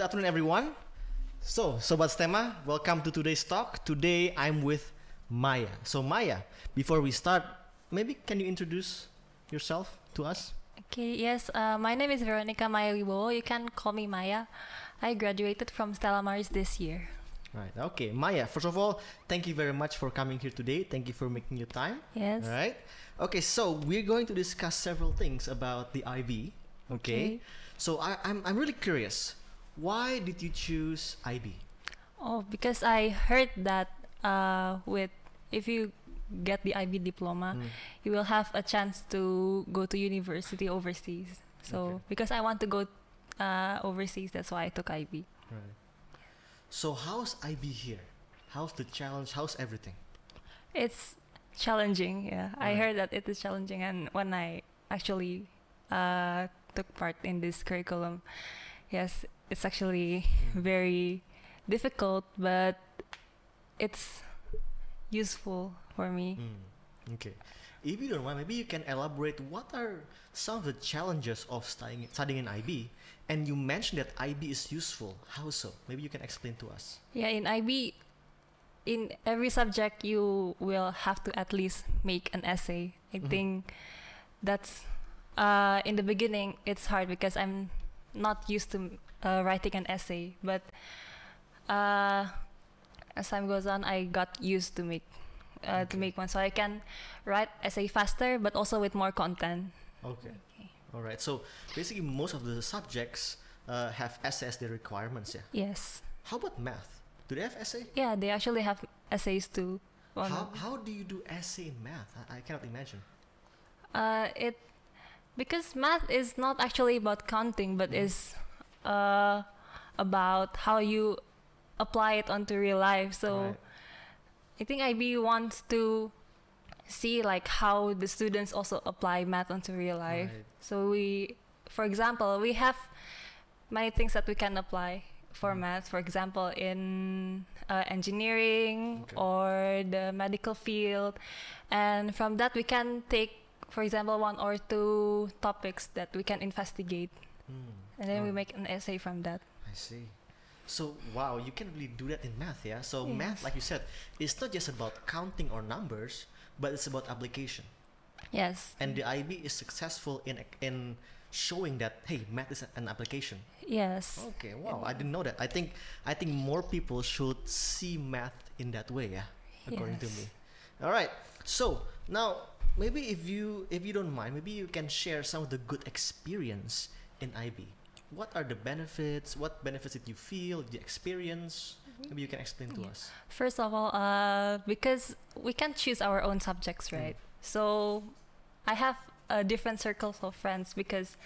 afternoon, everyone. So, Sobat Stema, welcome to today's talk. Today, I'm with Maya. So, Maya, before we start, maybe can you introduce yourself to us? Okay, yes, my name is Veronica Maya Wibowo. You can call me Maya. I graduated from Stella Maris this year. Right. Okay, Maya, first of all, thank you very much for coming here today. Thank you for making your time. Yes. All right. Okay, so we're going to discuss several things about the IB. Okay. So I'm really curious. Why did you choose IB? Oh, because I heard that if you get the IB diploma, you will have a chance to go to university overseas. So because I want to go overseas, that's why I took IB. Right. So how's IB here? How's the challenge? How's everything? It's challenging, yeah. Right. I heard that it is challenging, and when I actually took part in this curriculum, yes, it's actually very difficult, but it's useful for me. Okay. If you don't mind, maybe you can elaborate what are some of the challenges of studying in IB. And you mentioned that IB is useful. How so? Maybe you can explain to us. Yeah, in IB, in every subject, you will have to at least make an essay. I think that's, in the beginning, it's hard because I'm not used to writing an essay. But as time goes on, I got used to make one. So I can write essay faster, but also with more content. Okay. All right. So basically, most of the subjects have essay as their requirements. Yeah. Yes. How about math? Do they have essay? Yeah, they actually have essays too. How do you do essay in math? I cannot imagine. Because math is not actually about counting, but is about how you apply it onto real life. So I think IB wants to see like how the students also apply math onto real life. So for example, we have many things that we can apply for math. For example, in engineering or the medical field, and from that we can take, for example, 1 or 2 topics that we can investigate, and then we make an essay from that. I see. So wow, you can really do that in math, yeah? So math, like you said, it's not just about counting or numbers, but it's about application. Yes. And the IB is successful in showing that, hey, math is an application. Yes. Okay, wow, I didn't know that. I think more people should see math in that way, yeah, according to me. All right. So now maybe if you don't mind, maybe you can share some of the good experience in IB. What are the benefits? What benefits did you feel? Did you experience? Maybe you can explain to us. First of all, because we can choose our own subjects, right? So I have different circles of friends because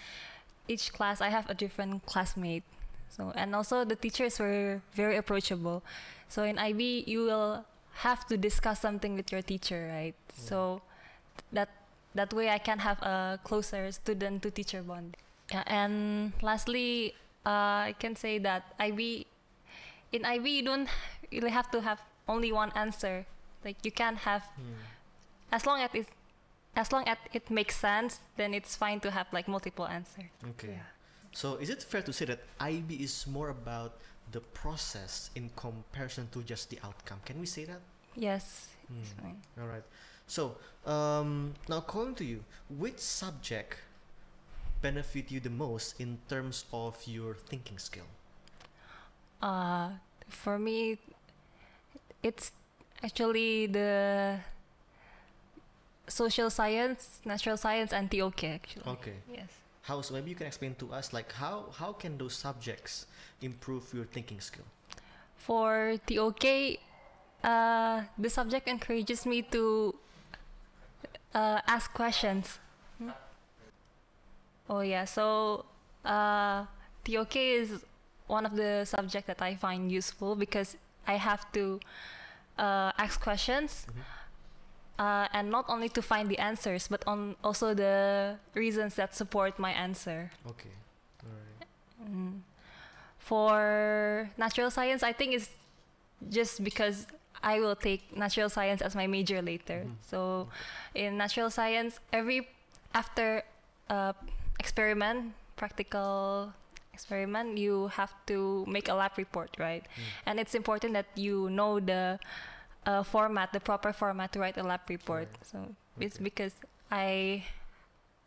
each class I have a different classmate. So, and also the teachers were very approachable. So in IB, you will have to discuss something with your teacher, right? So that way I can have a closer student to teacher bond. Yeah, and lastly, I can say that in IB you don't really have to have only one answer. Like you can have, as long as it makes sense, then it's fine to have like multiple answers. Okay. Yeah. So is it fair to say that IB is more about the process in comparison to just the outcome? Can we say that? Yes, it's fine. All right. So now according to you, which subject benefit you the most in terms of your thinking skill? For me, it's actually the social science, natural science, and TOK actually. Okay. Yes. How? So maybe you can explain to us like how can those subjects improve your thinking skill? For TOK, the subject encourages me to ask questions. Oh yeah, so TOK is one of the subjects that I find useful because I have to ask questions, and not only to find the answers, but also the reasons that support my answer. Okay, all right. For natural science, I think it's just because I will take natural science as my major later. So in natural science, after practical experiment, you have to make a lab report, right? And it's important that you know the format, the proper format to write a lab report. Right. So it's because I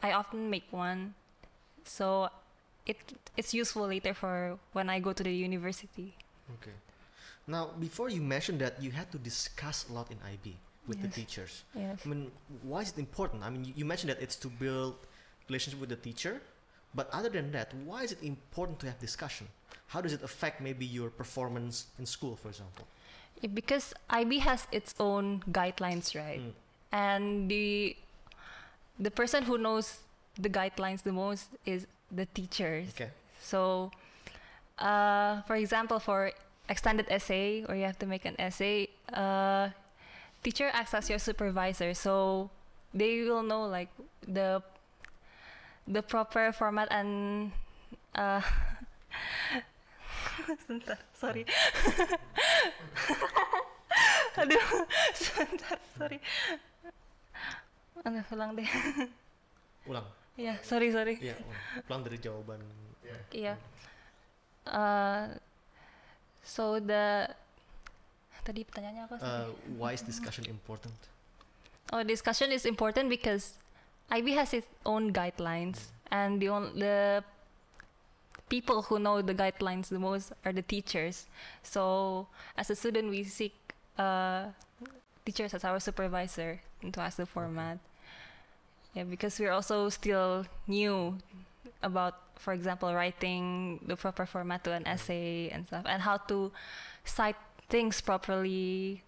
often make one, so it's useful later for when I go to the university. Okay. Now, before you mentioned that you had to discuss a lot in IB with the teachers. Yes. I mean, why is it important? I mean, you mentioned that it's to build relationship with the teacher, but other than that, why is it important to have discussion? How does it affect maybe your performance in school, for example? Because IB has its own guidelines, right? And the person who knows the guidelines the most is the teachers. Okay. So, for example, for extended essay, or you have to make an essay, teacher acts as your supervisor, so they will know like the proper format and sebentar, sorry. Aduh, sebentar, sorry. Ulang deh. Ulang. Ya, sorry. Iya, ulang dari jawaban. Iya. So tadi pertanyaannya apa sih? Why is discussion important? Discussion is important because IB has its own guidelines, and the people who know the guidelines the most are the teachers. So as a student, we seek teachers as our supervisor to ask the format. Yeah, because we're also still new about, for example, writing the proper format to an essay and stuff, and how to cite things properly.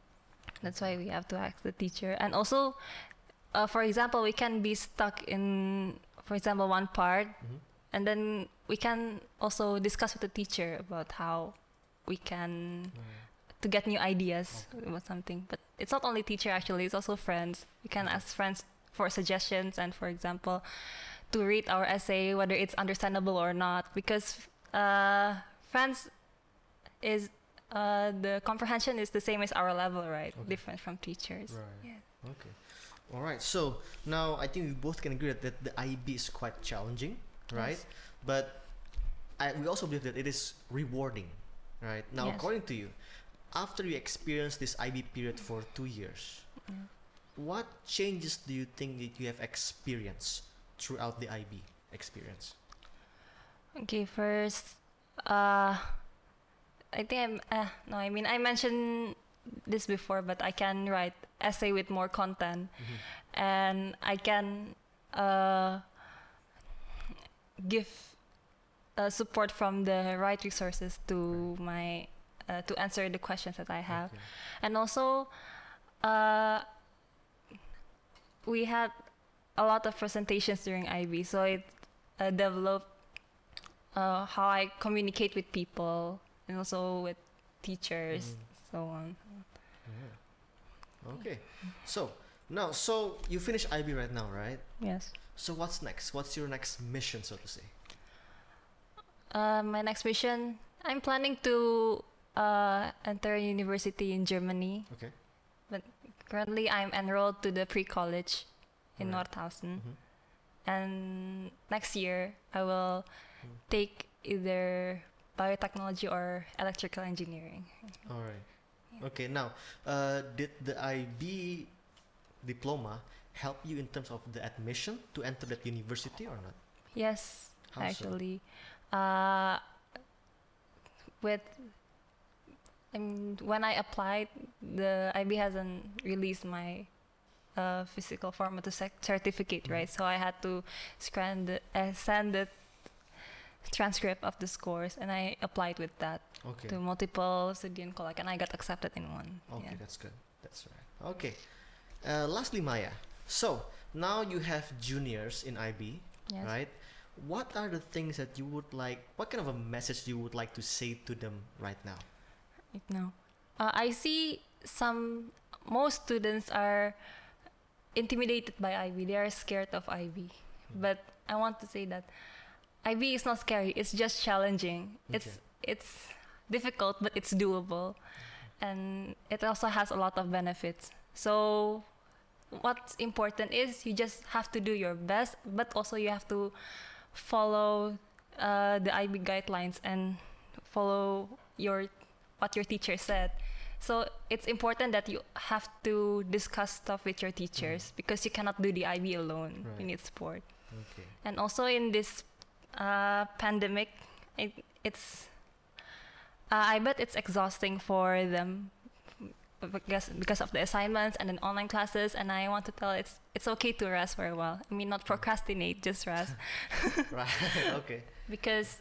That's why we have to ask the teacher. And also, for example, we can be stuck in, for example, one part, and then we can also discuss with the teacher about how we can to get new ideas about something. But it's not only teacher, actually, it's also friends. We can ask friends for suggestions, and for example, to read our essay, whether it's understandable or not, because friends is the comprehension is the same as our level, right? Different from teachers. Right. Yeah. Okay. All right. So now I think we both can agree that the IB is quite challenging, right? Yes. But we also believe that it is rewarding, right? Now, according to you, after you experience this IB period for 2 years, what changes do you think that you have experienced throughout the IB experience? Okay, first, I think I mentioned this before, but I can write essay with more content, and I can give support from the right resources to my to answer the questions that I have, and also we had a lot of presentations during IB, so it developed how I communicate with people and also with teachers, so on. Okay. So you finish IB right now, right? Yes. So what's next? What's your next mission, so to say? My next mission, I'm planning to enter a university in Germany. Okay. But currently I'm enrolled to the pre-college in Nordhausen. And next year I will take either biotechnology or electrical engineering. All right. Okay. Now, did the IB diploma help you in terms of the admission to enter that university or not? Yes, How actually. When I applied, the IB hasn't released my physical form of the certificate, right? So I had to send the transcript of the scores, and I applied with that to multiple student college, and I got accepted in one. Okay, that's good. That's right. Okay. Lastly, Maya. So now you have juniors in IB, right? What are the things that you would like? What kind of a message you would like to say to them right now? Right now, I see most students are intimidated by IB. They are scared of IB, but I want to say that IB is not scary. It's just challenging. It's difficult, but it's doable, and it also has a lot of benefits. So what's important is you just have to do your best, but also you have to follow the IB guidelines and follow what your teacher said. So it's important that you have to discuss stuff with your teachers because you cannot do the IB alone. Right. You need support. Okay. And also in this pandemic, it's I bet it's exhausting for them because of the assignments and then online classes. And I want to tell it's okay to rest for a while. I mean, not procrastinate, just rest. Right. Okay. Because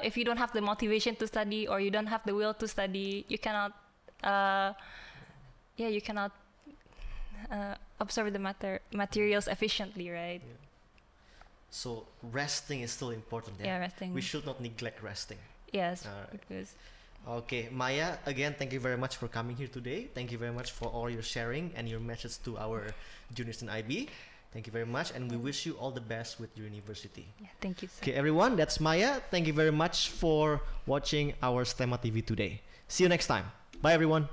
if you don't have the motivation to study or you don't have the will to study, you cannot you cannot observe the materials efficiently, right? Yeah. So resting is still important. Yeah, resting. We should not neglect resting. Yes. All right. Because Okay, Maya, again, thank you very much for coming here today. Thank you very much for all your sharing and your message to our juniors in IB. Thank you very much, and we wish you all the best with your university. yeah, thank you, sir. Okay, everyone, that's Maya. Thank you very much for watching our Stema TV today. See you next time. Bye, everyone.